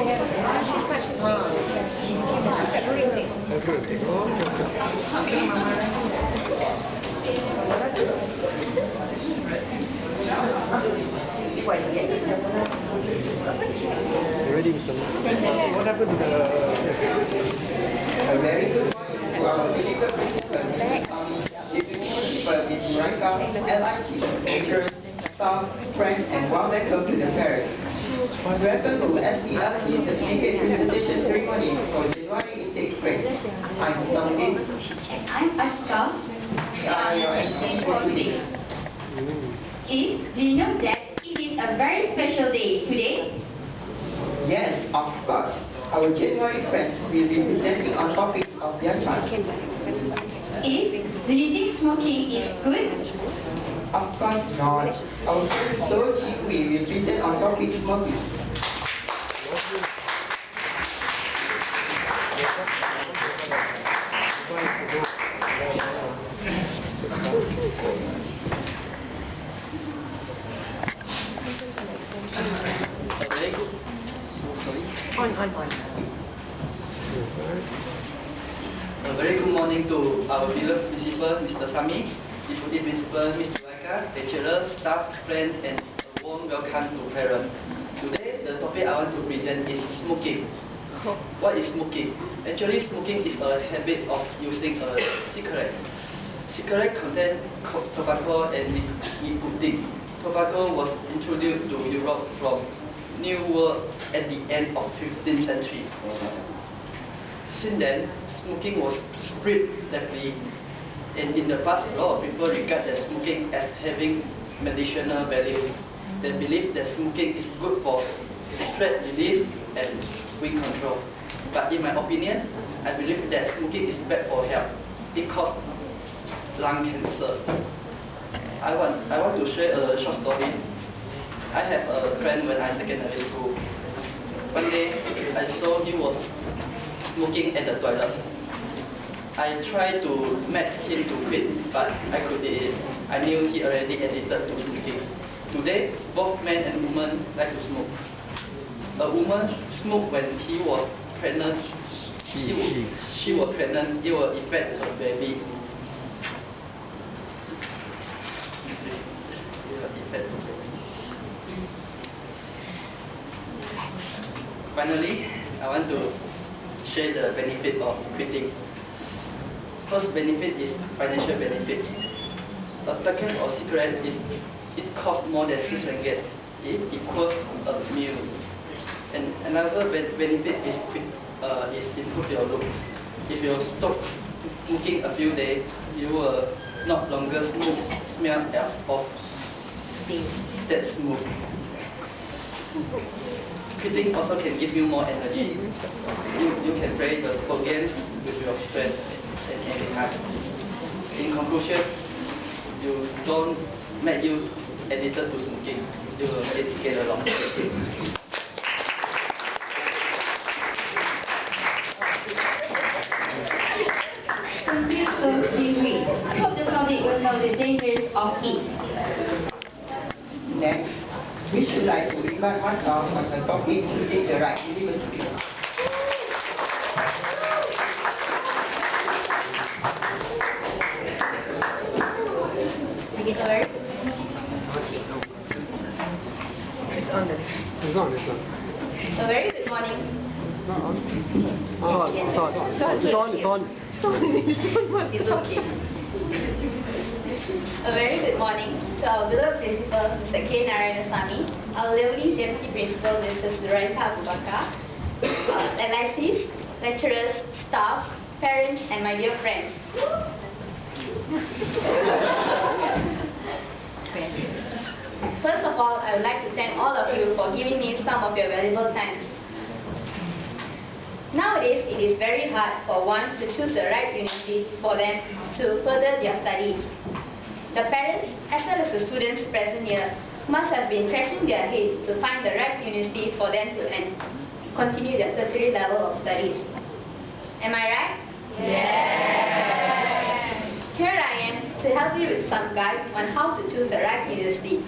Already, what happened to the... A very good morning to our delivered principal, Mr. Sami, deputy principal, Ms. Ranka, LIT, teachers, staff, friends, and warm welcome to the parents. Welcome to SELT Certificate Presentation Ceremony for January Intake Friends. I'm Samgin. And I'm Aska. We are your MCs for today. Do you know that it is a very special day today? Yes, of course. Our January friends will be presenting on topics of their choice. Do you think smoking is good? Of course not. Our friend So Ji will present on topic smoking. A very good morning to our beloved principal, Mr. Sami, deputy principal, Mr. Waika, lecturers, staff, friends, and a warm welcome to parents. Today, the topic I want to present is smoking. What is smoking? Actually, smoking is a habit of using a cigarette. Cigarette contain tobacco and nicotine. Tobacco was introduced to Europe from New World at the end of 15th century. Since then, smoking was spread rapidly, and in the past, a lot of people regard that smoking as having medicinal value. They believe that smoking is good for stress relief and weight control. But in my opinion, I believe that smoking is bad for health. It causes lung cancer. I want to share a short story. I have a friend when I was in secondary school. One day, I saw he was smoking at the toilet. I tried to make him to quit, but I couldn't. I knew he already addicted to smoking. Today, both men and women like to smoke. A woman smoked when he was pregnant. She was pregnant. It will affect her baby. Finally, I want to share the benefit of quitting. First benefit is financial benefit. A packet of cigarette it costs more than 6 ringgit. It equals a meal. And another benefit is improve your looks. If you stop smoking a few days, you will not longer smell of that smoke. Quitting also can give you more energy. You can play the sport games with your friends any time. In conclusion, you don't make you addicted to smoking. You will get along. Thank you, So Ji. I hope the public will know the dangers of it. Next, we should like to invite one on the topic choosing the right university. Begin over. It's on. A very good morning. It's on. It's okay. A very good morning to our beloved principal, Mr. K. Narayanasamy, our lovely deputy principal, Mrs. Ranka Bubaka, LICs, lecturers, staff, parents, and my dear friends. First of all, I would like to thank all of you for giving me some of your valuable time. Nowadays, it is very hard for one to choose the right university for them to further their studies. The parents, as well as the students present here, must have been cracking their heads to find the right university for them to continue their tertiary level of studies. Am I right? Yes! Here I am to help you with some guide on how to choose the right university.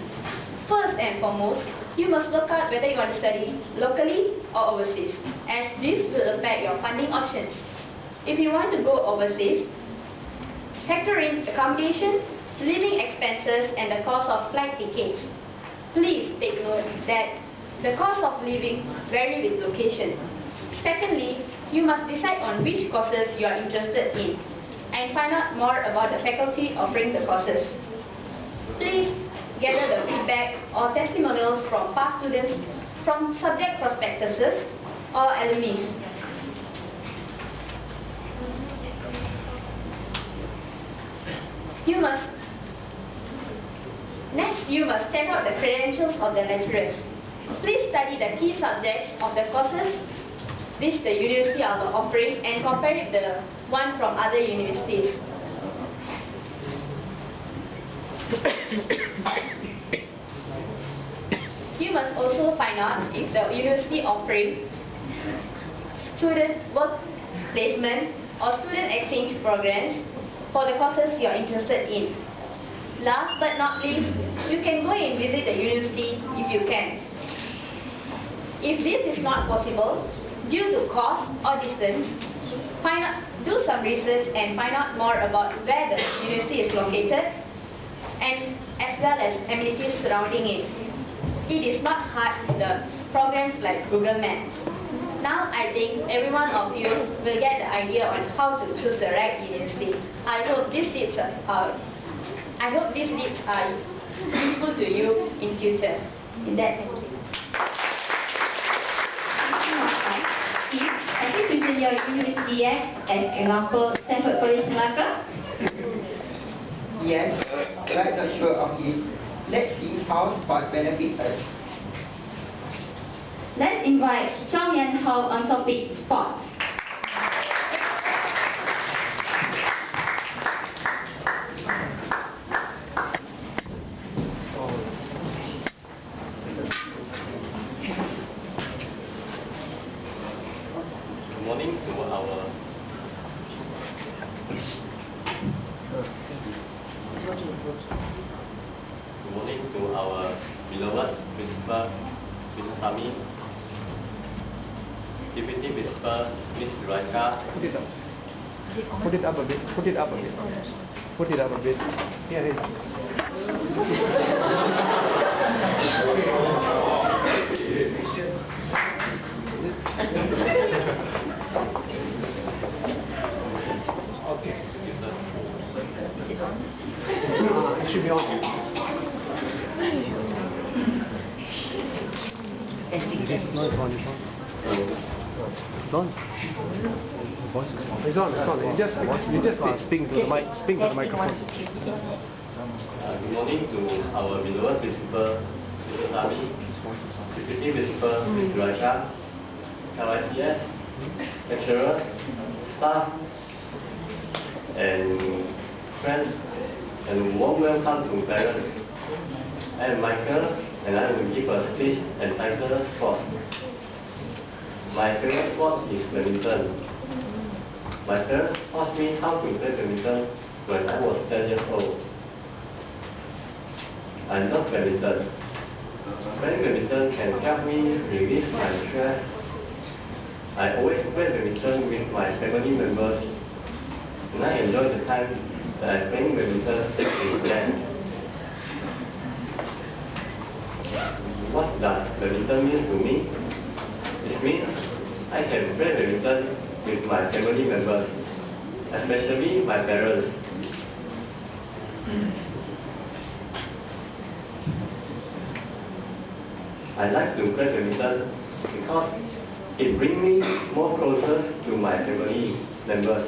First and foremost, you must work out whether you want to study locally or overseas, as this will affect your funding options. If you want to go overseas, factor in accommodation, living expenses and the cost of flight tickets. Please take note that the cost of living vary with location. Secondly, you must decide on which courses you are interested in and find out more about the faculty offering the courses. Please gather the feedback or testimonials from past students, from subject prospectuses or alumni. Next, you must check out the credentials of the lecturers. Please study the key subjects of the courses which the university are offering and compare it with the one from other universities. You must also find out if the university offering student work placement or student exchange programs for the courses you are interested in. Last but not least, you can go and visit the university if you can. If this is not possible, due to cost or distance, do some research and find out more about where the university is located and as well as amenities surrounding it. It is not hard with the programs like Google Maps. Now I think every one of you will get the idea on how to choose the right university. I hope these tips are useful to you in future. In that, thank you. Have you chosen your university yet? As example, Stanford College Melaka? Yes, we're not sure of it. Let's see how sport benefits us. Let's invite Chong Yan Hao on topic sport. Good morning to our beloved Principal, Mr. Sami, Deputy Principal, Ms. Raika. Put it up a bit. Put it up a bit. Put it up a bit. Here. Okay. It should be on. No, it's on. It's on. It's on. It's on. It's on. You just speak to the mic. Speak to the microphone. Good morning to our beloved Principal, Mr. Sami, Deputy Principal, Ms. Raika, LICS, lecturer, staff, and friends, and warm welcome to parents. I am Michael, and I will give a speech entitled Sport. My favorite sport is badminton. My parents taught me how to play badminton when I was 10 years old. I love badminton. Playing badminton can help me release my stress. I always play badminton with my family members, and I enjoy the time that I play badminton with them. What does badminton mean to me? It means I can play badminton with my family members, especially my parents. I like to play badminton because it brings me more closer to my family members.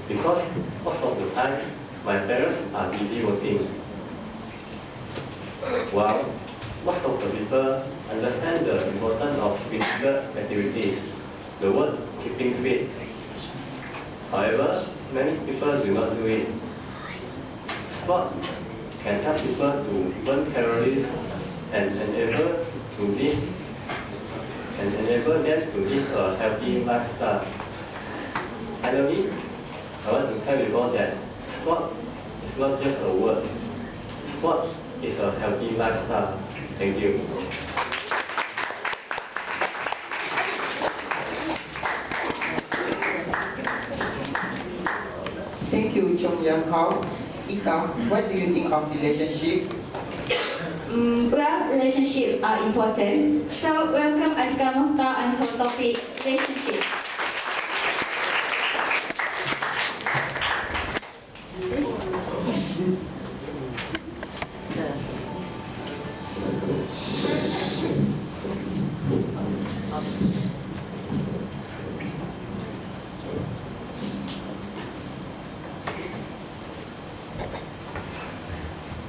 Because most of the time, my parents are busy working. While most of the people understand the importance of physical activities, the word keeping fit. However, many people do not do it. Sport can help people to burn calories and enable them to live a healthy lifestyle. Finally, I want to tell you all that sport is not just a word. Sport is a healthy lifestyle. Thank you. Thank you, Chong Yang Hao. Ika, what do you think of relationship? Well, relationships are important. So welcome Atika Mukhtar on her topic, relationship.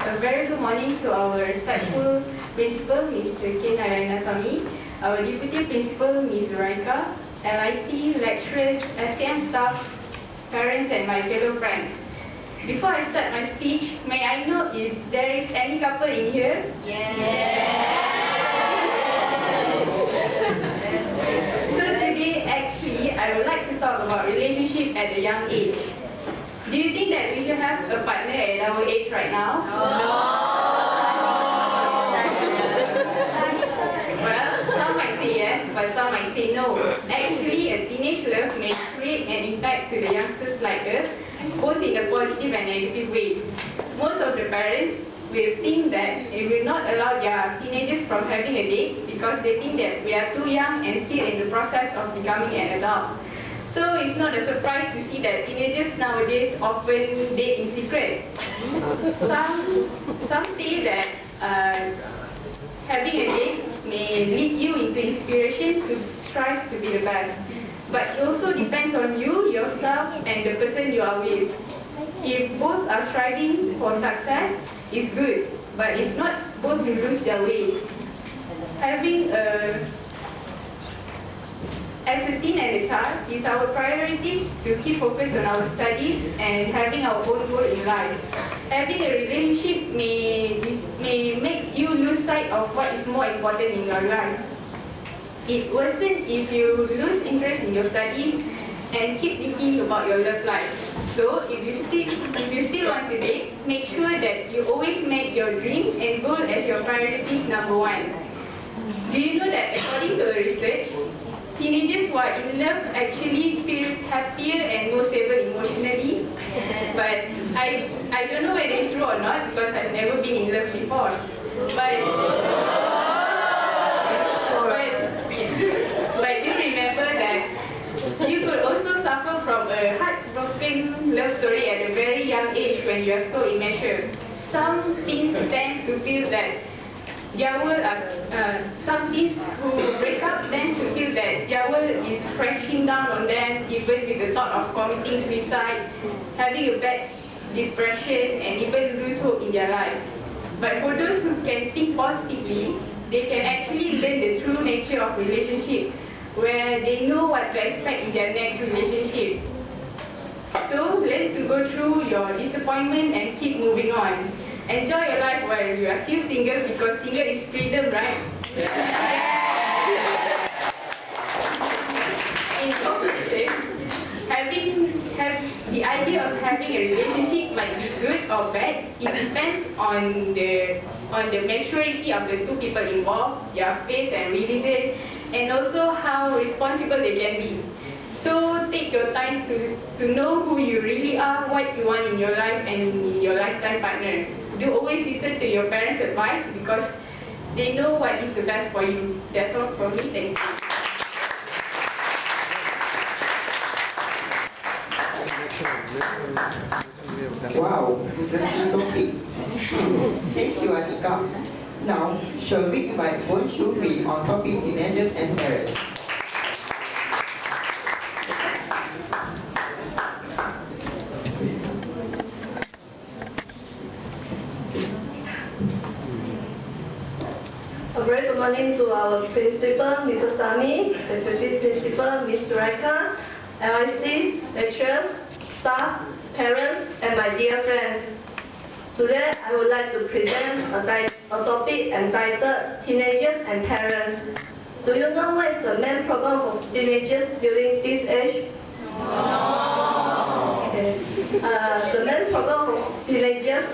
A very good morning to our respectful principal, Mr. K. Narayanasamy, our deputy principal, Ms. Raika, LIC, lecturers, SCM staff, parents and my fellow friends. Before I start my speech, may I know if there is any couple in here? So today, actually, I would like to talk about relationships at a young age. Do you think that we should have a partner at our age right now? Well, some might say yes, but some might say no. Actually, a teenage love may create an impact to the youngsters like us, both in a positive and negative way. Most of the parents will think that they will not allow their teenagers from having a date because they think that we are too young and still in the process of becoming an adult. So it's not a surprise to see that teenagers nowadays often date in secret. Some say that having a date may lead you into inspiration to strive to be the best. But it also depends on you, yourself, and the person you are with. If both are striving for success, it's good. But if not, both will lose their way. As a teen and a child, it's our priorities to keep focused on our studies and having our own goal in life. Having a relationship may make you lose sight of what is more important in your life. It worsens if you lose interest in your studies and keep thinking about your love life. So, if you still want to date, make sure that you always make your dreams and goal as your priorities number one. Do you know that according to a research, teenagers who are in love actually feel happier and more stable emotionally? But I don't know whether it's true or not because I've never been in love before. But do remember that you could also suffer from a heartbroken love story at a very young age when you are so immature. Some teens tend to feel that some teens who break up tend to feel that their world is crashing down on them, even with the thought of committing suicide, having a bad depression, and even lose hope in their life. But for those who can think positively, they can actually learn the true nature of relationships, where they know what to expect in their next relationship. So learn to go through your disappointment and keep moving on. Enjoy your life while you are still single because single is freedom, right? In conclusion, the idea of having a relationship might be good or bad. It depends on the maturity of the two people involved, their faith and religion, and also how responsible they can be. So take your time to know who you really are, what you want in your life and in your lifetime partner. Do always listen to your parents' advice because they know what is the best for you. That's all from me. Thank you. Wow, interesting topic. Thank you, Atika. Now, shall we invite Bon Shubi on topic teenagers and parents? A very good morning to our principal, Mr. Sami, deputy principal, Ms. Raika, LIC, lecturers, staff, parents, and my dear friends. Today, I would like to present a topic entitled Teenagers and Parents. Do you know what is the main problem of teenagers during this age? No. Okay. The main problem of teenagers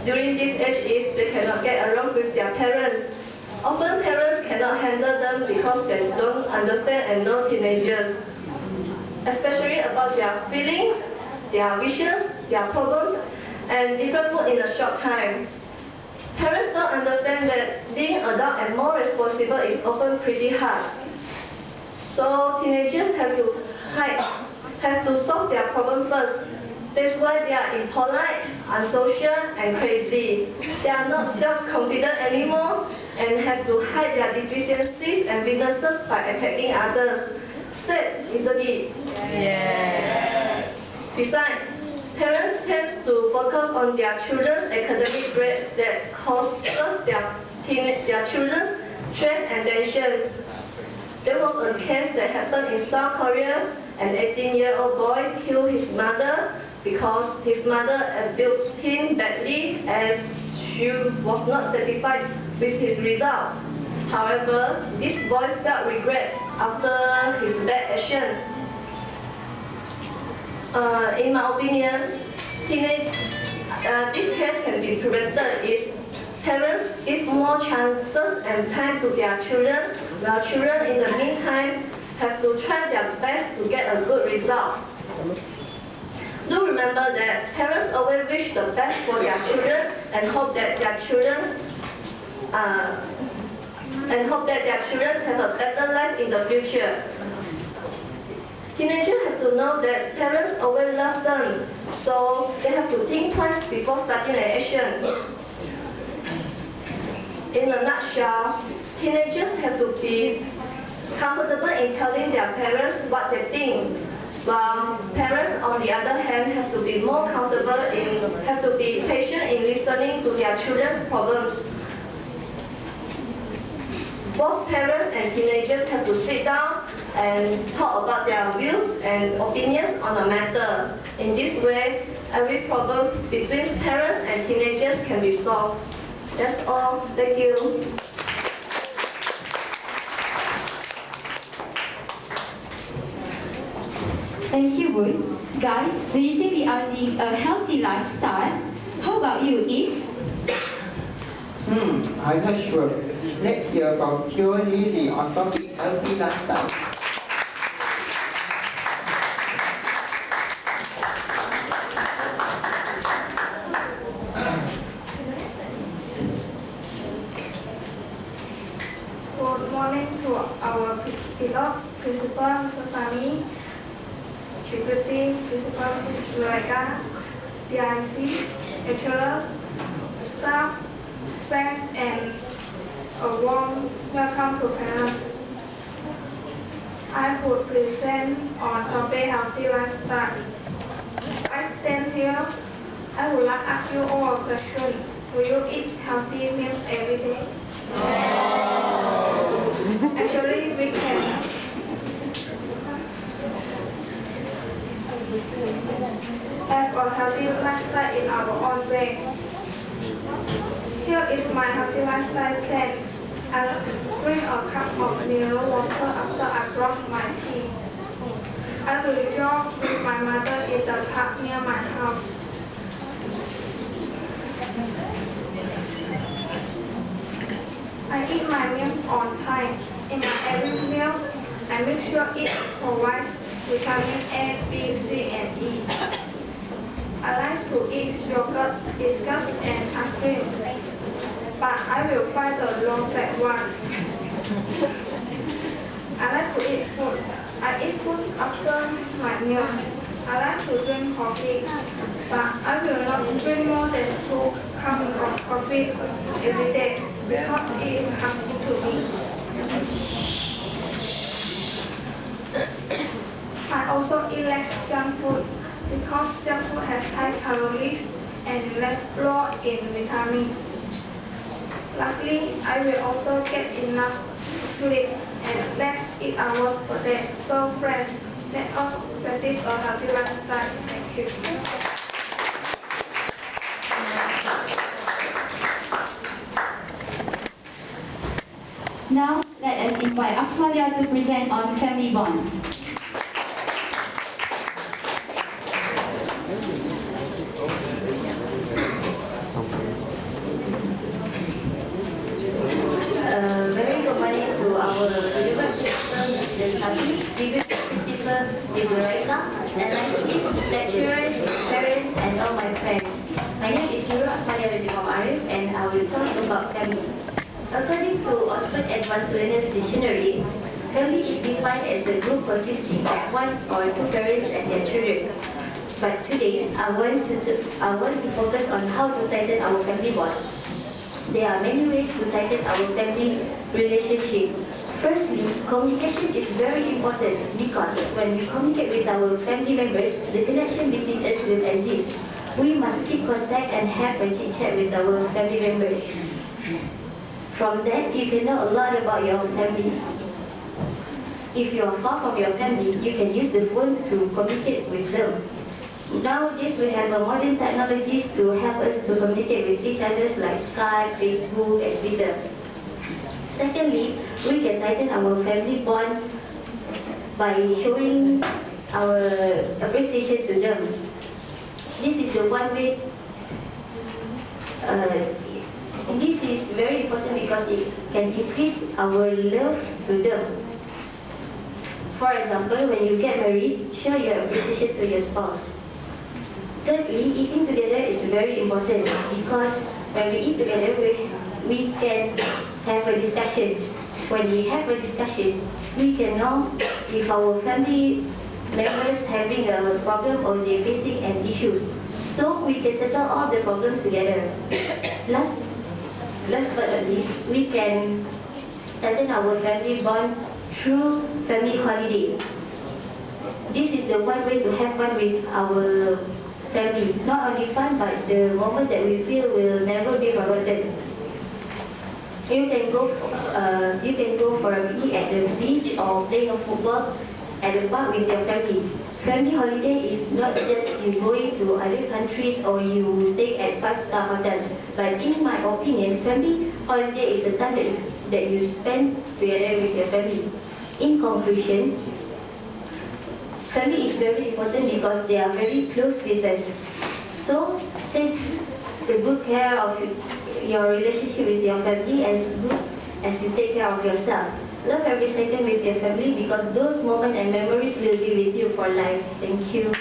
during this age is they cannot get along with their parents. Often parents cannot handle them because they don't understand and know teenagers, especially about their feelings, their wishes, their problems, and different mood in a short time. Parents don't understand that being adult and more responsible is often pretty hard. So teenagers have to solve their problem first. That's why they are impolite, unsocial, and crazy. They are not self-confident anymore and have to hide their deficiencies and weaknesses by attacking others. Sad, isn't it? Yeah. Besides, parents tend to focus on their children's academic grades that causes their children stress and tension. There was a case that happened in South Korea. An 18-year-old boy killed his mother because his mother abused him badly as she was not satisfied with his results. However, this boy felt regret after his bad actions. In my opinion, this case can be prevented if parents give more chances and time to their children, while children in the meantime have to try their best to get a good result. Do remember that parents always wish the best for their children and hope that their children have a better life in the future. Teenagers have to know that parents always love them, so they have to think twice before starting an action. In a nutshell, teenagers have to be comfortable in telling their parents what they think, while parents, on the other hand, have to be patient in listening to their children's problems. Both parents and teenagers have to sit down and talk about their views and opinions on a matter. In this way, every problem between parents and teenagers can be solved. That's all. Thank you. Thank you, Boy. Guys, do you say we are leading a healthy lifestyle? How about you, Eve? I'm not sure. Let's hear from Teo Lily on topic healthy lifestyle. Good morning to our beloved principal, Mr. Sami, deputy principal, Mrs. Lureka, DIC, lecturers, staff, friends, and a warm welcome to parents. I would present on topic healthy lifestyle. I stand here. I would like to ask you all a question. Will you eat healthy meals every day? Actually, we can have a healthy lifestyle in our own way. Here is my healthy lifestyle plan. I drink a cup of mineral water after I brush my teeth. I will jog with my mother in the park near my house. I eat my meals on time. In my every meal, I make sure it provides vitamin A, B, C, and E. I like to eat yogurt, biscuits, and ice cream, but I will find the low-fat one. I like to eat food. I eat food after my meal. I like to drink coffee, but I will not drink more than 2 cups of coffee every day because it is harmful to me. I also eat less junk food because junk food has high calories and less low in vitamins. Lastly, I will also get enough sleep and rest 8 hours per day. So friends, let us practice a healthy lifestyle. Thank you. Now, let us invite Akshalia to present on family bond. Miss Zuraika, LIC, lecturers, parents, and all my friends. My name is Nurul Akmalia binti Arif, and I will talk about family. According to Oxford Advanced Learners Dictionary, family is defined as a group consisting of one or two parents and their children. But today, I want to focus on how to tighten our family bond. There are many ways to tighten our family relationship. Firstly, communication is very important because when we communicate with our family members, the connection between us will exist. We must keep contact and have a chit-chat with our family members. From that, you can know a lot about your family. If you are far from your family, you can use the phone to communicate with them. Nowadays, we have modern technologies to help us to communicate with each other like Skype, Facebook, and Twitter. Secondly, we can tighten our family bond by showing our appreciation to them. This is the one way. This is very important because it can increase our love to them. For example, when you get married, show your appreciation to your spouse. Thirdly, eating together is very important because when we eat together, we can have a discussion. When we have a discussion, we can know if our family members having a problem or they're facing an issue. So we can settle all the problems together. Last but not least, we can tighten our family bond through family holiday. This is the one way to have fun with our family. Not only fun, but the moment that we feel will never be forgotten. You can go for a picnic at the beach or playing a football at the park with your family. Family holiday is not just you going to other countries or you stay at 5-star hotels. But in my opinion, family holiday is the time that you spend together with your family. In conclusion, family is very important because they are very close with us. So take the good care of your relationship with your family as good as you take care of yourself. Love every second with your family because those moments and memories will be with you for life. Thank you.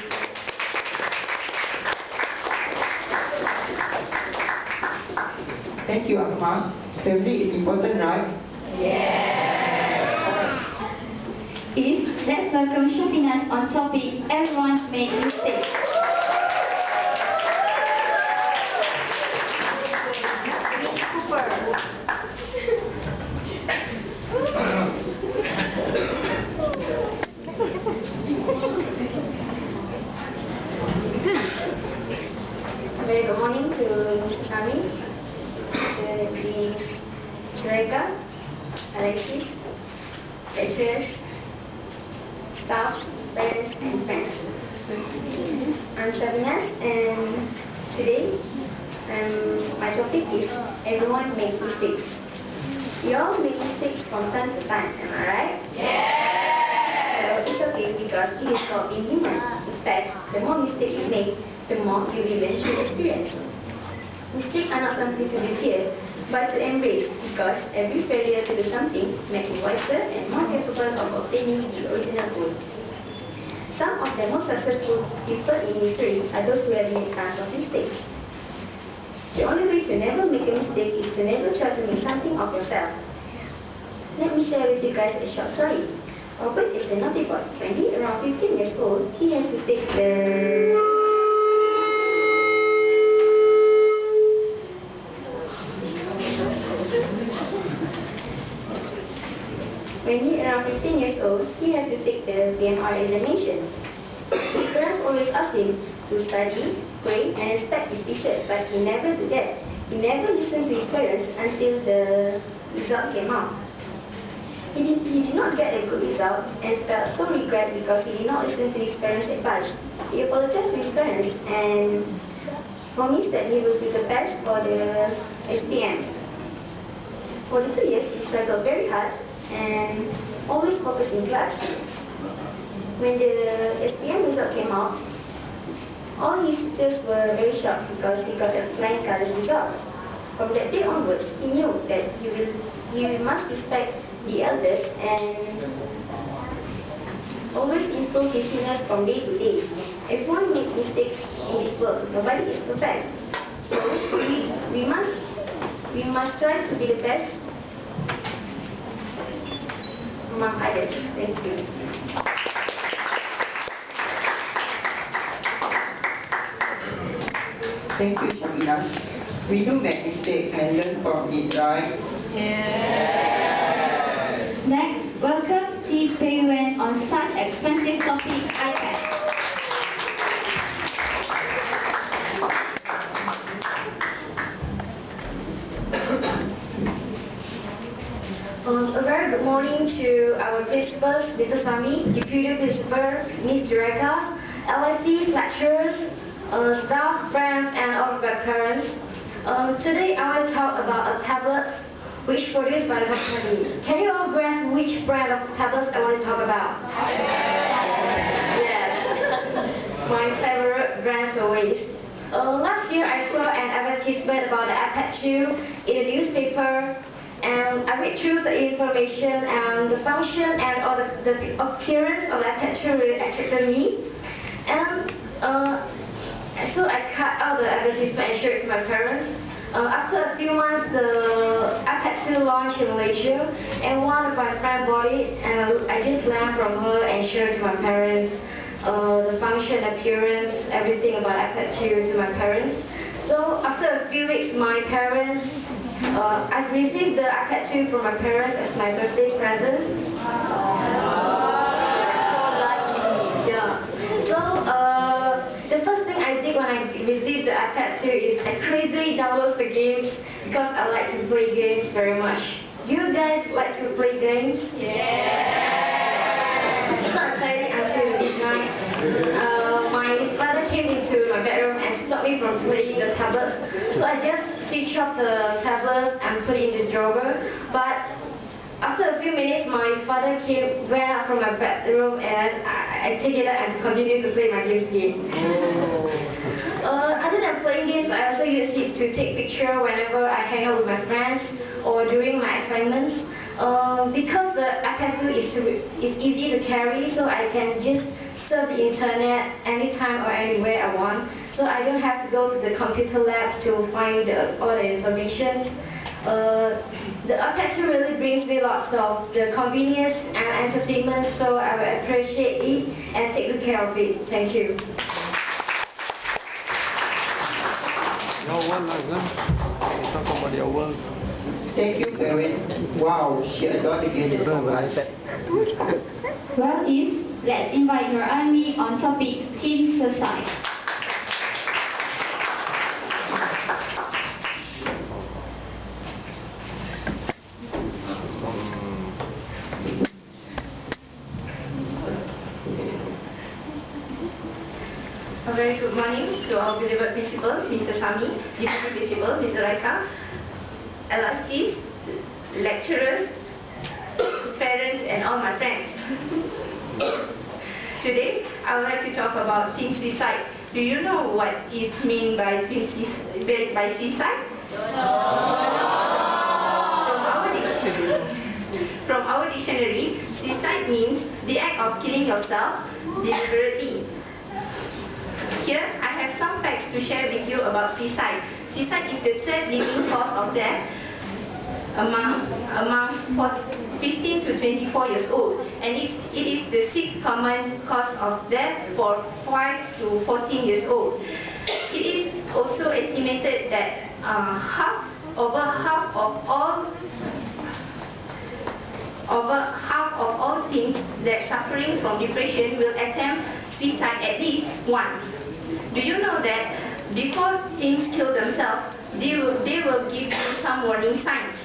Thank you, Akmal. Family is important, right? Let's welcome Shafinas on topic Everyone Makes Mistakes. Very good morning to Mr. Sami, the Zuraika, Alexis, lecturers, staff, parents, and friends. I'm Shabinas, and today my topic is everyone makes mistakes. We all make mistakes from time to time, am I right? Yeah! It's okay because it is called being human. In fact, the more mistakes you make, the more you will learn through experience. Mistakes are not something to be feared, but to embrace because every failure to do something makes you wiser and more capable of obtaining the original goal. Some of the most successful people in history are those who have made tons of mistakes. The only way to never make a mistake is to never try to make something of yourself. Let me share with you guys a short story. Robert is a naughty boy. When he around 15 years old, he had to take the... When he around 15 years old, he had to take the PMR examination. His parents always asked him to study, pray, and respect his teachers, but he never did that. He never listened to his parents until the result came out. He did not get a good result and felt so regret because he did not listen to his parents' advice. He apologized to his parents and promised that he will do the best for the SPM. For the 2 years, he struggled very hard and always focused in class. When the SPM result came out, all his teachers were very shocked because he got a flying colours result. From that day onwards, he knew that he must respect the elders and always improve business from day to day. Everyone makes mistakes in this world. Nobody is perfect. So we must try to be the best among others. Thank you. Thank you, Shamina. We do make mistakes and learn from it, right? Next, welcome T. Pei-Wen on such expensive topic, iPad. A very good morning to our principals, Mr. Sami, Deputy Principal, Ms. Director, LIC lecturers, staff, friends, and all of our parents. Today I want to talk about a tablet which produced by the company. Can you all guess which brand of tablets I want to talk about? Yes, my favorite brand always. Last year I saw an advertisement about the iPad 2 in the newspaper, and I read through the information and the function and all the appearance of the iPad 2 really attracted me. And so I cut out the advertisement and showed it to my parents. After a few months, the iPad 2 launched in Malaysia, and one of my friends bought it, and I just learned from her and showed it to my parents. The function, appearance, everything about iPad 2 to my parents. So after a few weeks, my parents, I've received the iPad 2 from my parents as my birthday present. The first thing I did when I received the iPad 2 is I crazily download the games because I like to play games very much. Do you guys like to play games? Yeah! So exciting until midnight. My father came into my bedroom and stopped me from playing the tablet. So I just switched off the tablet and put it in the drawer. But after a few minutes, my father ran out from my bedroom, and I take it out and continue to play my games again. Other than playing games, I also use it to take pictures whenever I hang out with my friends or during my assignments. Because the iPad 2 is easy to carry, so I can just surf the internet anytime or anywhere I want. So I don't have to go to the computer lab to find all the information. The iPad 2 really brings me lots of the convenience and entertainment, so I will appreciate it and take good care of it. Thank you. Your world, it's not somebody your world. Thank you, Pei-Wen. Wow, she adored the game so much. Well, let's invite your army on topic Teen Society. A very good morning to our beloved principal, Mr. Sami, Deputy Principal, Mr. Raika, LICs, lecturers, parents, and all my friends. Today, I would like to talk about teen suicide. Do you know what is meant by suicide? From our dictionary, suicide means the act of killing yourself deliberately. Here, I have some facts to share with you about suicide. Suicide is the third leading cause of death among 15 to 24 years old, and it is the sixth common cause of death for 5 to 14 years old. It is also estimated that over half of all teens that suffering from depression will attempt suicide at least once. Do you know that before teens kill themselves, they will give you some warning signs?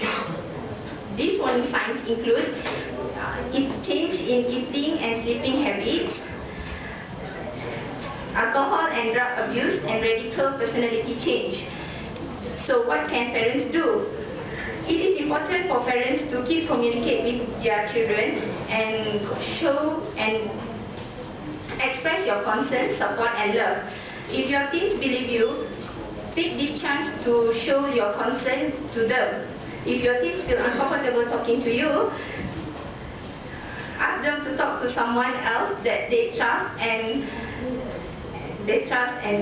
These warning signs include change in eating and sleeping habits, alcohol and drug abuse, and radical personality change. So what can parents do? It is important for parents to keep communicate with their children and show and express your concern, support, and love. If your teens believe you, take this chance to show your concern to them. If your teens feel uncomfortable talking to you, ask them to talk talk to someone else that they trust and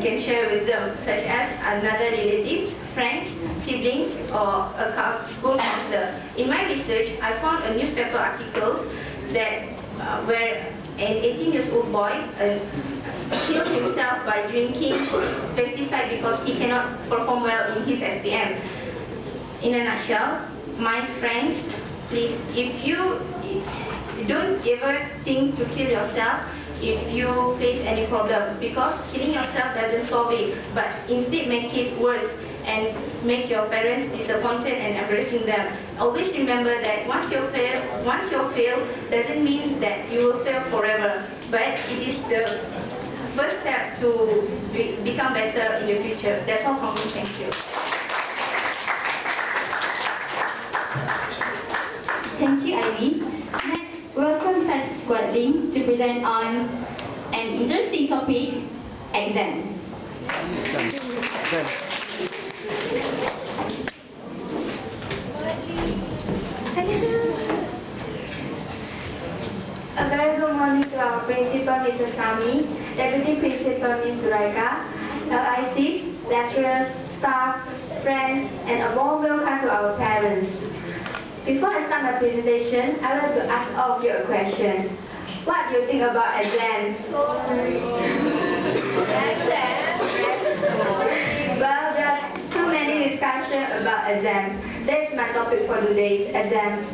can share with them, such as another relatives, friends, siblings, or a school counselor. In my research, I found a newspaper article that where an 18-year-old boy killed himself by drinking pesticide because he cannot perform well in his SPM. In a nutshell, my friends, please, if you don't ever think to kill yourself if you face any problem, because killing yourself doesn't solve it, but instead make it worse and make your parents disappointed and embarrassing them. Always remember that once you fail doesn't mean that you will fail forever, but it is the first step to become better in the future. That's all from me. Thank you. Thank you, Ivy. Next, welcome Pat Squadling to present on an interesting topic, exams. A very good morning to our principal, Mr. Sami, deputy principal, Ms. Suraika, LIC, lecturers, staff, friends, and a warm welcome to our parents. Before I start my presentation, I would like to ask all of you a question. What do you think about exams? Well, there are too many discussions about exams. That's my topic for today, exams.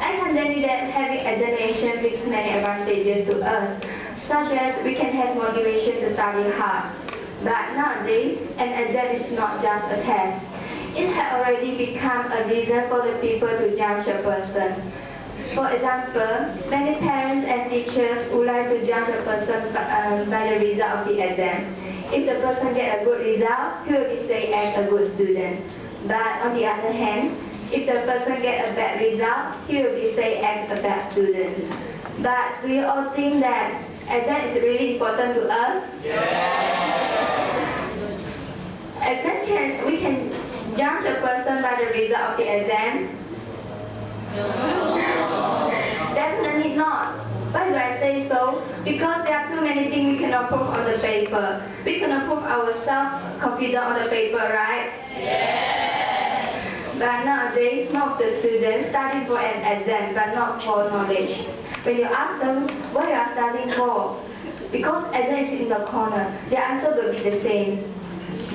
I can tell you that having examination brings many advantages to us, such as we can have motivation to study hard. But nowadays, an exam is not just a test. It has already become a reason for the people to judge a person. For example, many parents and teachers would like to judge a person by the result of the exam. If the person gets a good result, he will be seen as a good student. But on the other hand, if the person gets a bad result, he will be seen as a bad student. But do you all think that exam is really important to us? We can judge a person by the result of the exam? Definitely not. Why do I say so? Because there are too many things we cannot prove on the paper. We cannot prove our self-confidence on the paper, right? But nowadays, most of the students study for an exam, but not for knowledge. When you ask them what you are studying for, because exam is in the corner, their answer will be the same.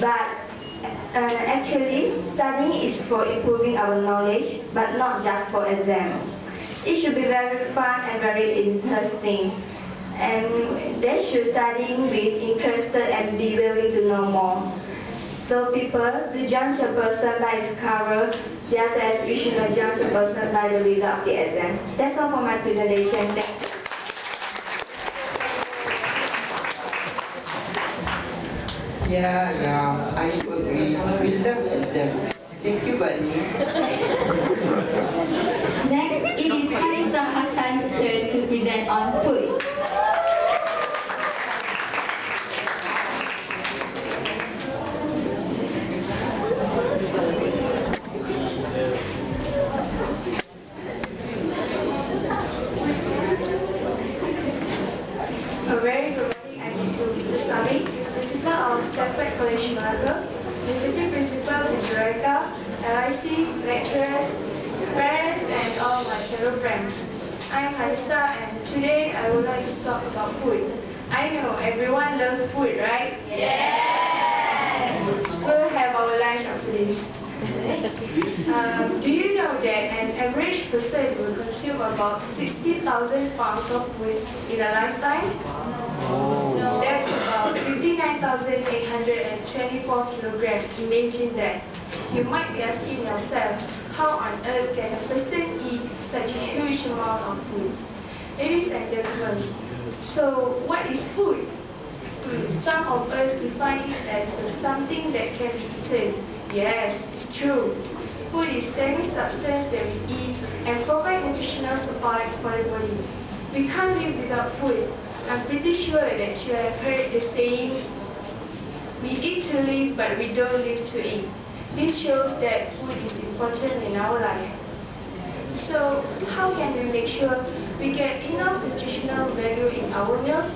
But actually, studying is for improving our knowledge, but not just for exam. It should be very fun and very interesting. And they should study with interested and be willing to know more. So people do judge a person by his cover, just as we should not judge a person by the result of the exam. That's all for my presentation. Thank you. Yeah, I do agree. We love exam. Thank you, Bani. Next, it is Harisa Hassan's turn to present on food. A very good morning, I'm Mr. Sami, Principal of Stanford College Malacca, Deputy Principal Ms. Suraika, LIC, lecturers, parents, and all my fellow friends. I'm Harisa, and today I would like to talk about food. I know everyone loves food, right? Yes! We'll have our lunch after this. Do you know that an average person will consume about 60,000 pounds of food in a lifetime? That's about 59,824 kilograms. Imagine that. You might be asking yourself, how on earth can a person eat such a huge amount of food? Ladies and gentlemen, so what is food? Some of us define it as something that can be eaten. Yes, it's true. Food is any substance that we eat and provide nutritional support for the body. We can't live without food. I'm pretty sure that you have heard the saying, we eat to live but we don't live to eat. This shows that food is important in our life. So, how can we make sure we get enough nutritional our meals?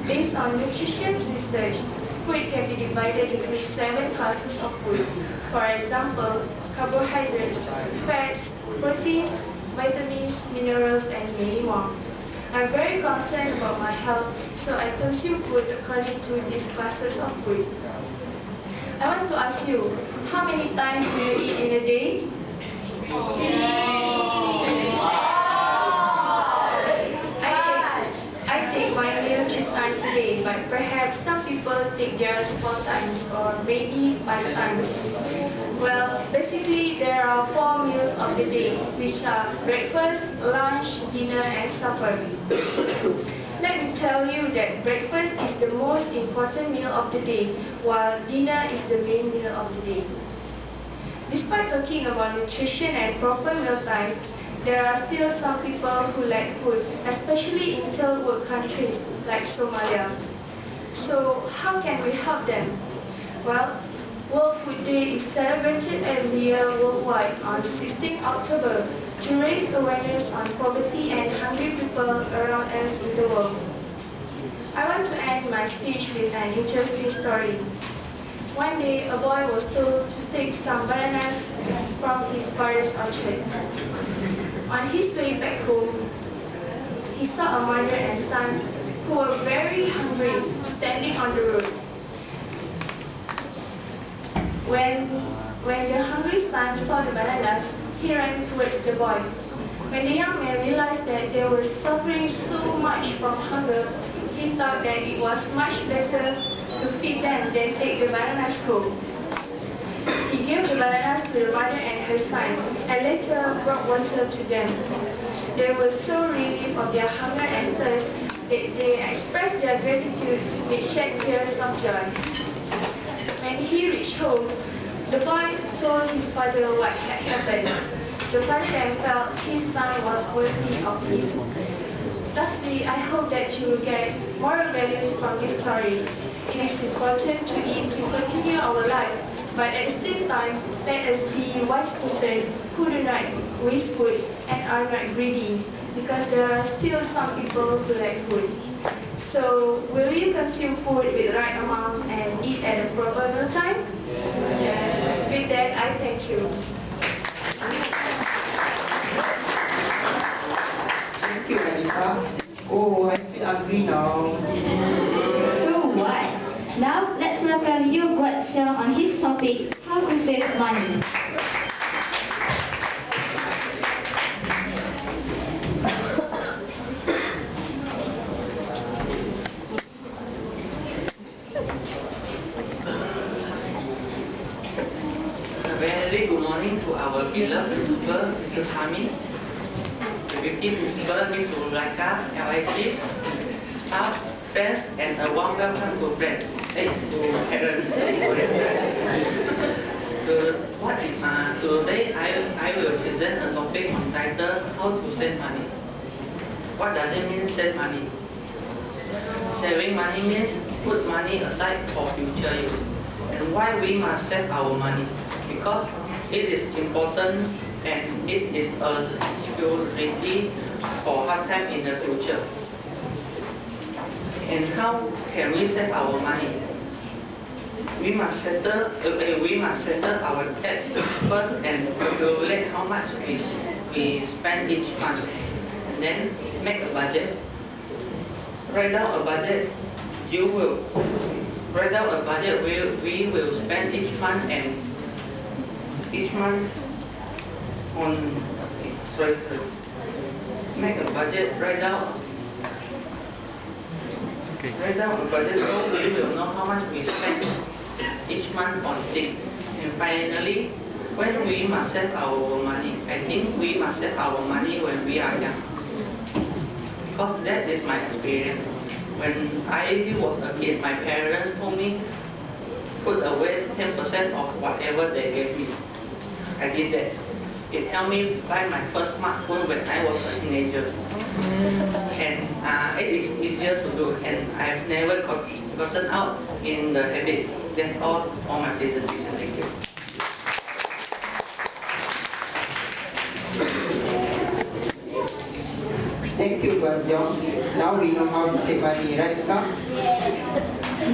Based on nutrition research, food can be divided into 7 classes of food. For example, carbohydrates, fats, proteins, vitamins, minerals, and many more. I'm very concerned about my health, so I consume food according to these classes of food. I want to ask you, how many times do you eat in a day? I take my meal 3 times a day, but perhaps some people take theirs 4 times or maybe 5 times. Well, basically there are 4 meals of the day, which are breakfast, lunch, dinner, and supper. Let me tell you that breakfast is the most important meal of the day, while dinner is the main meal of the day. Despite talking about nutrition and proper meal time, there are still some people who lack food, especially in third world countries like Somalia. So how can we help them? Well, World Food Day is celebrated every year worldwide on 16 October to raise awareness on poverty and hungry people around us in the world. I want to end my speech with an interesting story. One day, a boy was told to take some bananas from his father's orchard. On his way back home, he saw a mother and son who were very hungry standing on the road. When the hungry son saw the bananas, he ran towards the boy. When the young man realized that they were suffering so much from hunger, he thought that it was much better to feed them than take the bananas home. He gave the bananas to the mother and her son, and later brought water to them. They were so relieved of their hunger and thirst that they expressed their gratitude with shed tears of joy. When he reached home, the boy told his father what had happened. The father then felt his son was worthy of him. Lastly, I hope that you will get moral values from this story. It is important to eat to continue our life, but at the same time, let us be wise person who do not waste food and are not greedy, because there are still some people who lack food. So, will you consume food with the right amount and eat at a proper meal time? Yes. With that, I thank you. Thank you, Melissa. Oh, I feel hungry now. So what? Now let's welcome Yu Guat Xiao on his topic, how to save money. Very good morning to our beloved principal, Mr. Sami, the deputy principal, Ms. Ulaika, LIC, staff, friends, and a warm welcome to friends, to parents. Today I will present a topic entitled How to Save Money. What does it mean, save money? Saving money means put money aside for future use. And why we must save our money? Because it is important and it is a security for hard time in the future. And how can we save our money? We must settle our debt first and calculate how much we spend each month. Then make a budget. Write down a budget. We will spend each month and make a budget, write down a budget so we will know how much we spend each month on things. And finally, when we must save our money, I think we must save our money when we are young. Because that is my experience. When I was a kid, my parents told me put away 10% of whatever they gave me. I did that. It helped me buy my first smartphone when I was a teenager. And it is easier to do, and I've never gotten out in the habit. That's all for my presentation. Thank you. Thank you, Guanzhong. Now we know how to save money, right, Ika?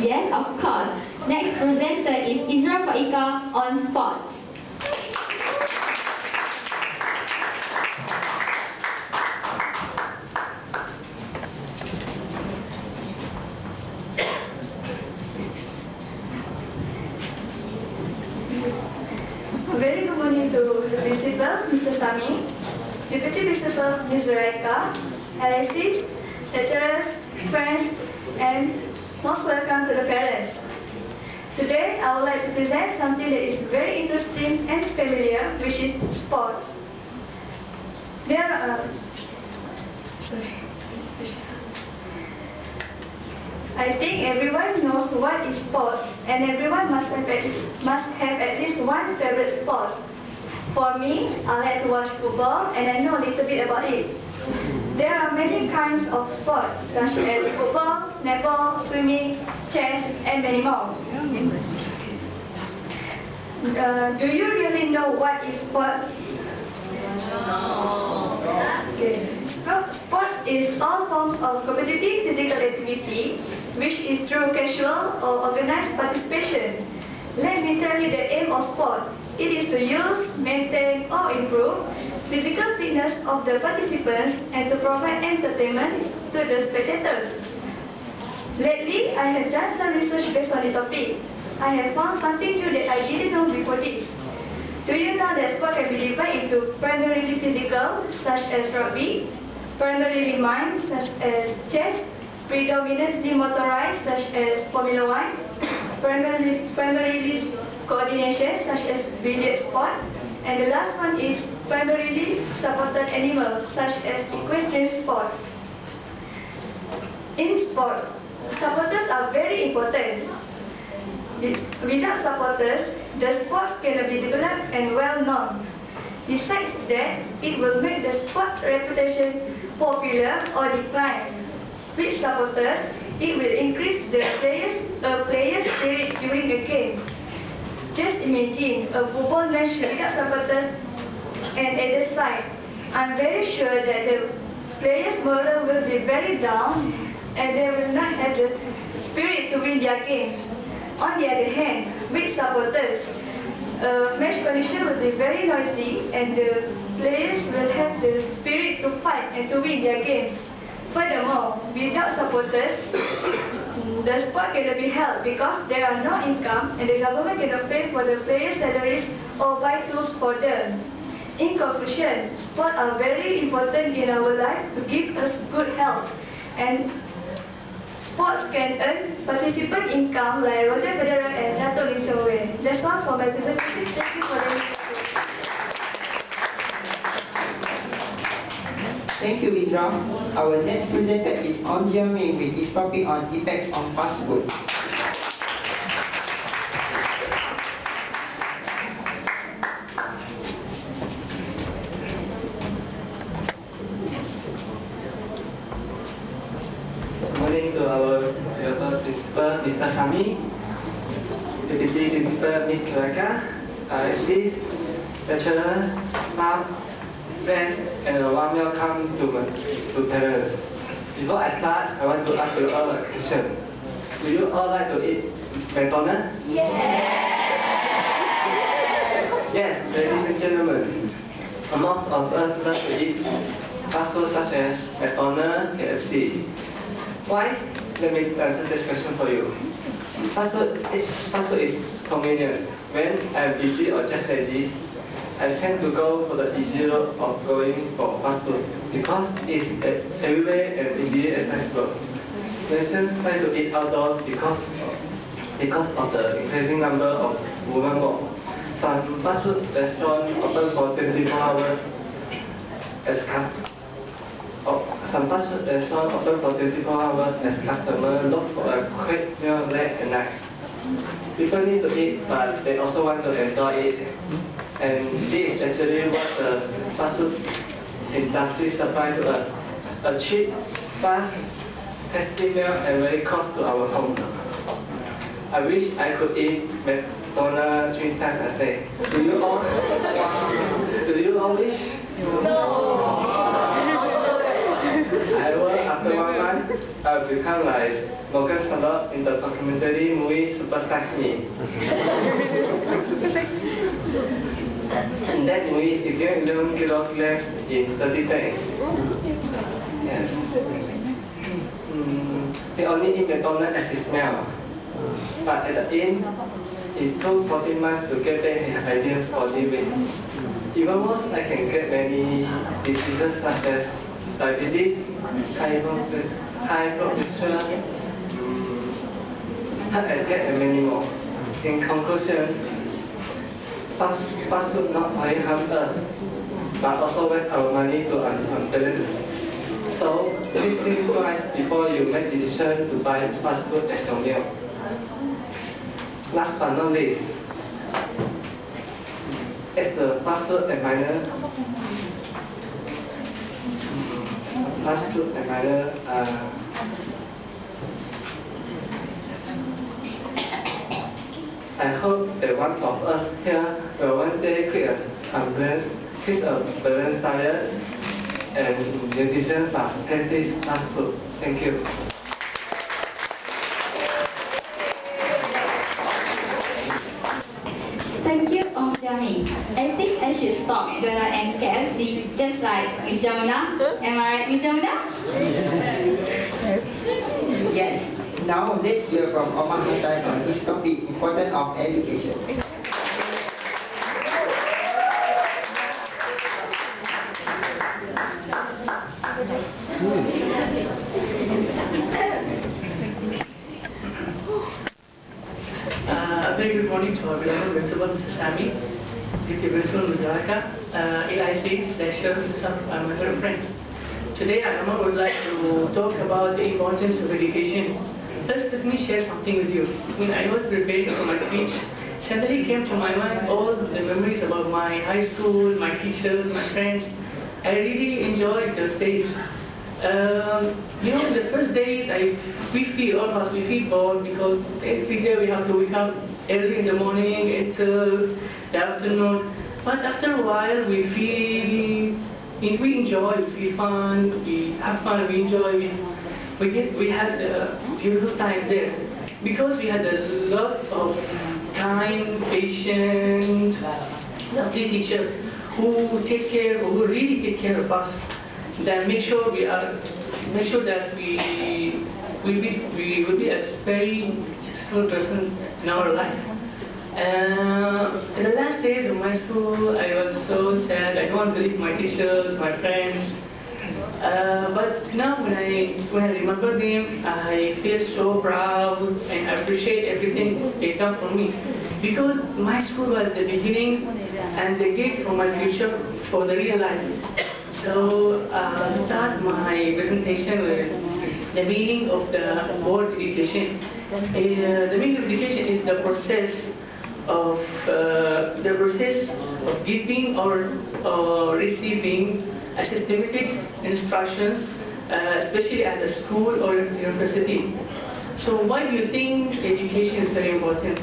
Yes, of course. Next presenter is Israel Faika on sports. Very good morning to the principal, Mr. Sami, deputy principal, Ms. Raika, LICs, lecturers, friends, and most welcome to the parents. Today, I would like to present something that is very interesting and familiar, which is sports. I think everyone knows what is sports, and everyone must have at least one favorite sport. For me, I like to watch football, and I know a little bit about it. There are many kinds of sports, such as football, netball, swimming, chess, and many more. Do you really know what is sports? Okay. Sports is all forms of competitive physical activity, which is through casual or organized participation. Let me tell you the aim of sport. It is to use, maintain, or improve physical fitness of the participants and to provide entertainment to the spectators. Lately, I have done some research based on the topic. I have found something new that I didn't know before this. Do you know that sport can be divided into primarily physical, such as rugby, primarily mind, such as chess, predominantly motorized, such as Formula 1, primarily coordination, such as billiard sport, and the last one is primarily supported animals, such as equestrian sport. In sports, supporters are very important. Without supporters, the sports cannot be developed and well known. Besides that, it will make the sport's reputation popular or decline. With supporters, it will increase the player's spirit during a game. Just imagine a football match without supporters and at the side. I'm very sure that the players' morale will be very down and they will not have the spirit to win their games. On the other hand, with supporters, match condition will be very noisy and the players will have the spirit to fight and to win their games. Furthermore, without supporters, the sport cannot be held because there are no income and the government cannot pay for the players' salaries or buy tools for them. In conclusion, sports are very important in our life to give us good health, and sports can earn participant income like Roger Federer and Dato' Lim Chong Wei. That's all for my presentation. Thank you for the invitation. Thank you, Isra. Our next presenter is On Jiaming with his topic on effects on fast food. Good morning to our beloved principal, Mr. Sami, deputy principal, Ms. Raika, LICs, lecturers, staff, friends, and a warm welcome to parents. Before I start, I want to ask you all a question. Do you all like to eat McDonald's? Yes, ladies and gentlemen. Most of us love to eat fast food such as McDonald's, KFC. Why? Let me answer this question for you. Fast food is convenient. When I'm busy or just lazy, I tend to go for the easy road of going for fast food because it's everywhere and easily accessible. Nations try to eat outdoors because of the increasing number of women work. Some fast food restaurants open for 24 hours as customers look for a quick meal late at night. People need to eat, but they also want to enjoy it. And this is actually what the fast food industry supplies to us. A cheap, fast, tasty meal and very close to our home. I wish I could eat McDonald's 3 times a day. Do you all wish? No. However, after 1 month, I've become like Morgan Sandor in the documentary movie Super Size Me. In that movie, he gained 11 kilograms in 30 days. Yes. He only eat McDonald's as his meal. But at the end, it took 14 months to get back his ideal body weight. Even worse, I can get many diseases such as diabetes, high blood pressure, heart attack, and many more. In conclusion, fast food not only harm us, but also waste our money to unbalanced. So, please think twice before you make decision to buy fast food as your meal. Last but not least, as the fast food admirer, I hope that one of us here will one day create a balanced diet and nutrition but healthy fast food. Thank you. Thank you, Om Jami. I think I should stop McDonald's and KFC just like Miss Jamuna. Am I right, Miss Jamuna? Yes. Now let's hear from Omar Hassan on this topic, importance of education. A very good morning to our beloved principal, Mr. Sami, Deputy Principal, Ms. Raka, LICs, lecturers, and my fellow friends. Today, I would like to talk about the importance of education. First, let me share something with you. When I was preparing for my speech, suddenly came to my mind all the memories about my high school, my teachers, my friends. I really enjoyed those days. The first days we feel bored because every day we have to wake up early in the morning until the afternoon. But after a while we enjoy, we feel fun, we have fun, we enjoy, we had a beautiful time there because we had a lot of kind, patient, lovely teachers who really take care of us. That make sure that we will be a very successful person in our life. In the last days of my school, I was so sad. I don't want to leave my teachers, my friends. But now when I remember them, I feel so proud and I appreciate everything they done for me. Because my school was the beginning and the gate for my future, for the real life. So I'll start my presentation with the meaning of the word education. The meaning of education is the process of giving or receiving a systematic instructions, especially at the school or university. So why do you think education is very important?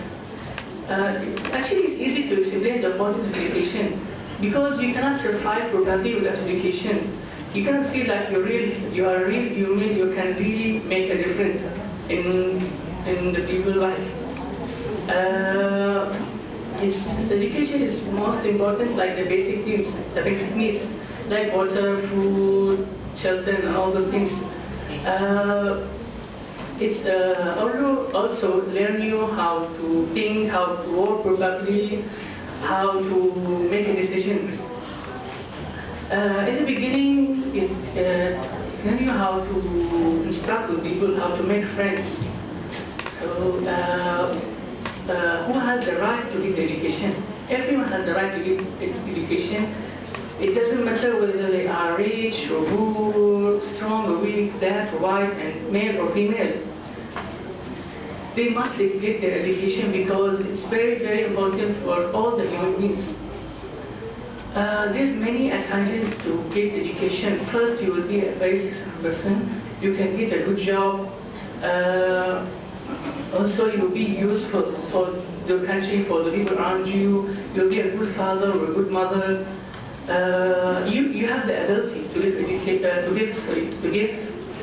Actually, it's easy to explain the importance of education. Because you cannot survive probably without education. You cannot feel like you are a real human, you can really make a difference in the people's life. Education is most important, like the basic things, the basic needs, like water, food, shelter, and all those things. It's also learn you how to think, how to work probably, how to make a decision. In the beginning, it's learning how to instruct with people, how to make friends. So, who has the right to get education? Everyone has the right to get education. It doesn't matter whether they are rich or poor, strong or weak, black or white, and male or female. They must get their education because it's very, very important for all the human beings. There's many advantages to get education. First, you will be a very successful person. You can get a good job. Also, you will be useful for the country, for the people around you. You'll be a good father or a good mother. you have the ability to give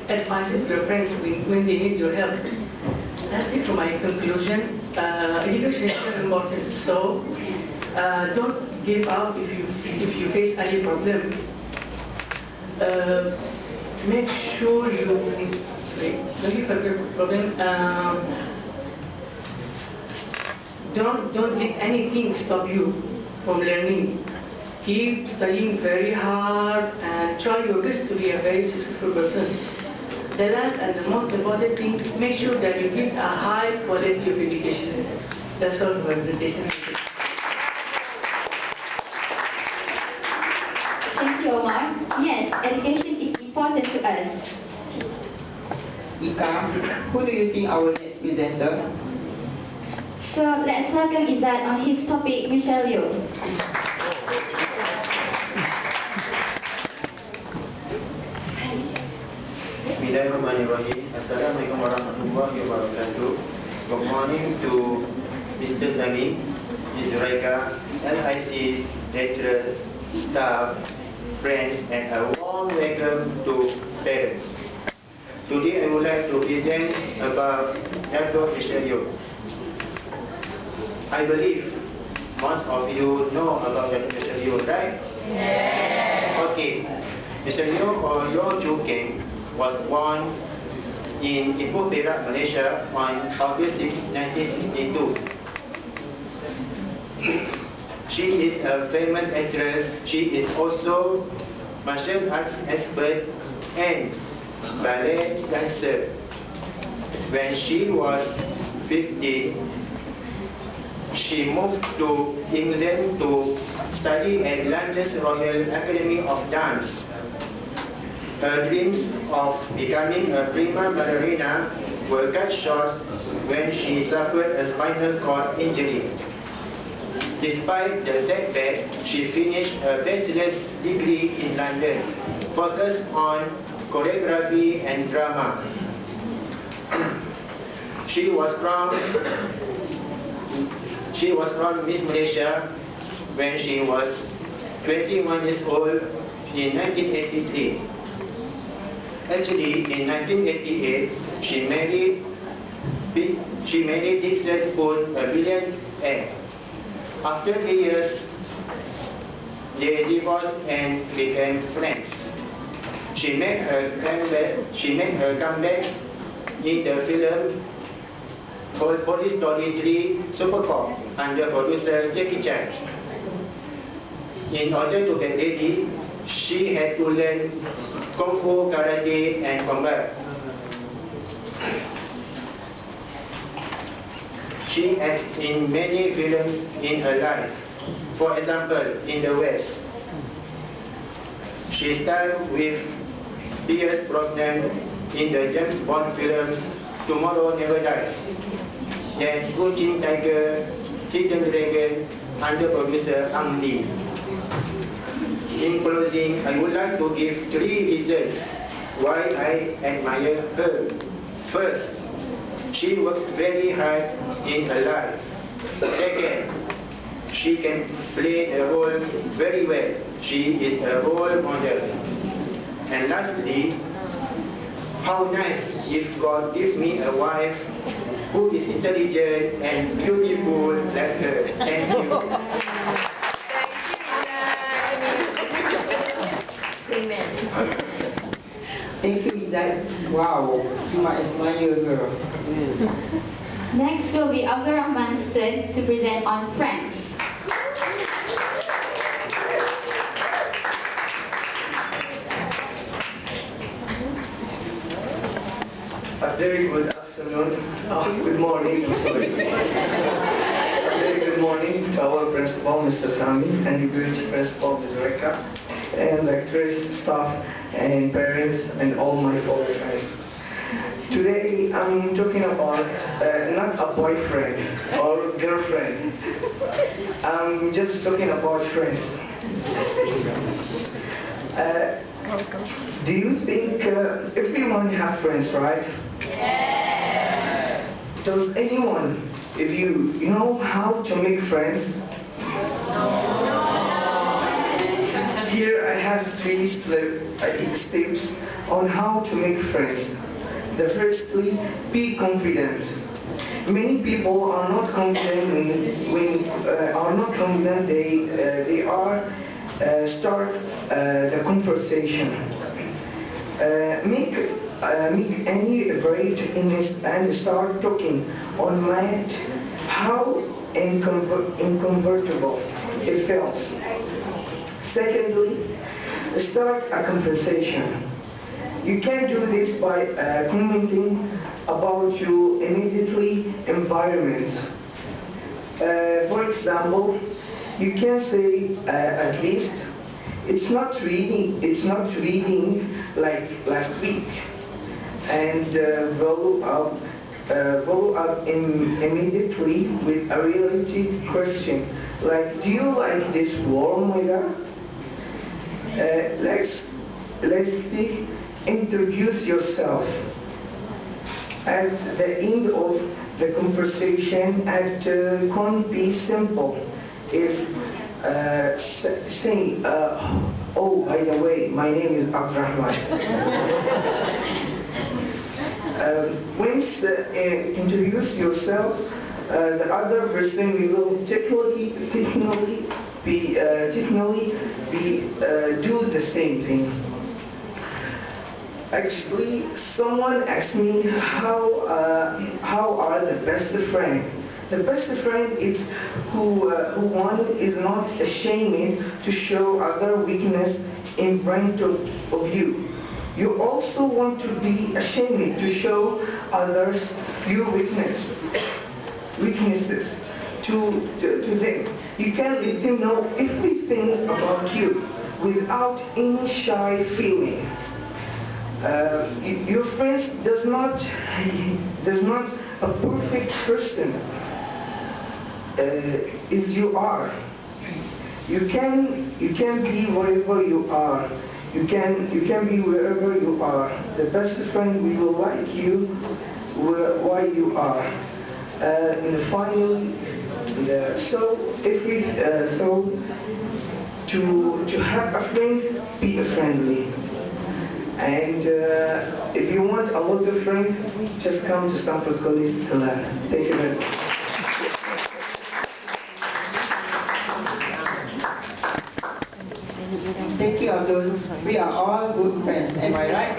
advices to your friends when they need your help. That's it for my conclusion. Education is very important, so don't give up if you face any problem. Make sure you don't give up your problem. Don't let anything stop you from learning. Keep studying very hard and try your best to be a very successful person. The last and the most important thing, make sure that you get a high quality of education. That's all for my presentation. Thank you, Omar. Yes, education is important to us. Ika, who do you think our next presenter? So let's welcome Izzat on his topic, Michelle Yeoh. Bismillahirrahmanirrahim. Assalamualaikum warahmatullahi wabarakatuh. Good morning to Mr. Sami, Ms. Zuraika, LIC, lecturers, staff, friends, and a warm welcome to parents. Today I would like to present about Dr. Michelle Yeoh. I believe most of you know about Dr. Michelle Yeoh, right? Yes. Okay. Michelle Yeoh or Yeoh Chu Keng was born in Ipoh, Perak, Malaysia on August 6, 1962. She is a famous actress. She is also martial arts expert and ballet dancer. When she was 15, she moved to England to study at London's Royal Academy of Dance. Her dreams of becoming a prima ballerina were cut short when she suffered a spinal cord injury. Despite the setback, she finished a bachelor's degree in London, focused on choreography and drama. She was crowned Miss Malaysia when she was 21 years old in 1983. Actually, in 1988, she married Dixon Poon, a billionaire. After 3 years, they divorced and became friends. She made her comeback in the film called Police Story 3 Super Cop under producer Jackie Chan. In order to get ready, she had to learn Kung Fu, Karate, and combat. She acted in many films in her life. For example, in the West, she starred with Pierce Brosnan in the James Bond films Tomorrow Never Dies, then Crouching Tiger, Hidden Dragon under producer Ang Lee. In closing, I would like to give 3 reasons why I admire her. First, she works very hard in her life. Second, she can play the role very well. She is a role model. And lastly, how nice if God gives me a wife who is intelligent and beautiful like her. Thank you. Amen. Thank you, Izzat. Wow, you might admire her. Next will be Abdul Rahman's turn to present on French. A very good afternoon, good morning, sorry. A very good morning to our principal, Mr. Sami, and the good principal, Ms. Reka, and lecturers, staff, and parents, and all my fellow friends. Today, I'm talking about not a boyfriend or girlfriend. I'm just talking about friends. Do you think everyone has friends, right? Yes. Does anyone, if you know how to make friends? No. Here I have three tips on how to make friends. The firstly, be confident. Many people are not confident they start the conversation. Make any break and start talking on mat how inconvertible it feels. Secondly, start a conversation. You can do this by commenting about your immediately environment. For example, you can say at least, it's not raining like last week, and follow up immediately with a related question like, do you like this warm weather? Let's introduce yourself. At the end of the conversation, can't be simple. Is saying, oh, by the way, my name is Abdurrahman. Once introduce yourself, the other person will technically do the same thing. Actually, someone asked me how are the best friend. The best friend is who one is not ashamed to show other weakness in front of you. You also want to be ashamed to show others your weaknesses to them. You can let them know everything about you without any shy feeling. Your friend does not a perfect person as you are. You can be wherever you are. You can be wherever you are. The best friend will like you where you are. And finally, to have a friend, be friendly. And if you want a lot of friends, just come to Stanford College to learn. Thank you very much. Thank you, Abdul. We are all good friends. Am I right?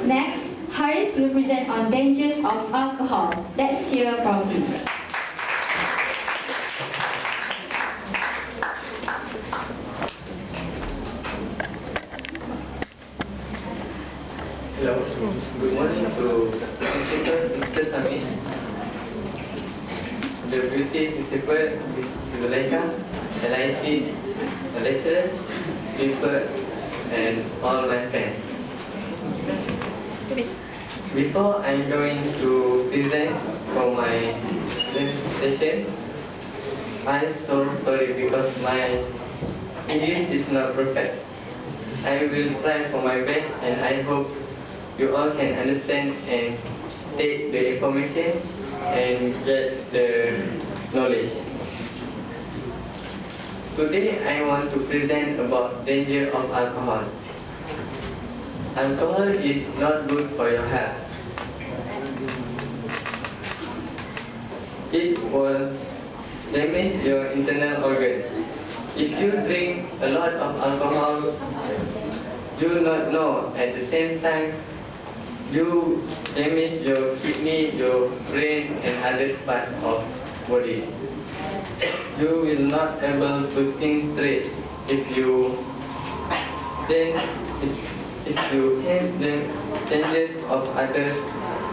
Next, Haris will present on dangers of alcohol. Let's hear from him. Hello, good morning to Principal Mr. Sami, the beauty Principal Ms. Zulaika, LIC, the lecturers, people, and all my friends. Before I'm going to present for my presentation, I'm so sorry because my English is not perfect. I will try for my best, and I hope you all can understand and take the information and get the knowledge. Today I want to present about danger of alcohol. Alcohol is not good for your health. It will damage your internal organs. If you drink a lot of alcohol, you will not know. At the same time, you damage your kidney, your brain, and other parts of body. You will not able to think straight if you change the changes of others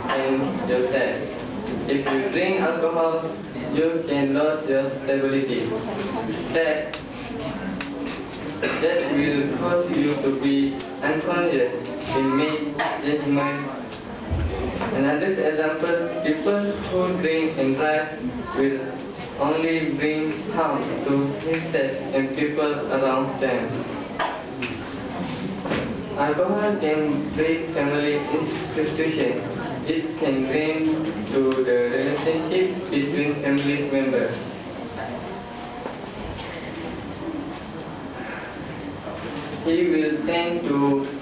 and yourself. If you drink alcohol, you can lose your stability. That will cause you to be unconscious in make judgment. Another example, people who drink and drive will only bring harm to themselves and people around them. Alcohol can break family institutions. It can drain to the relationship between family members. he will tend to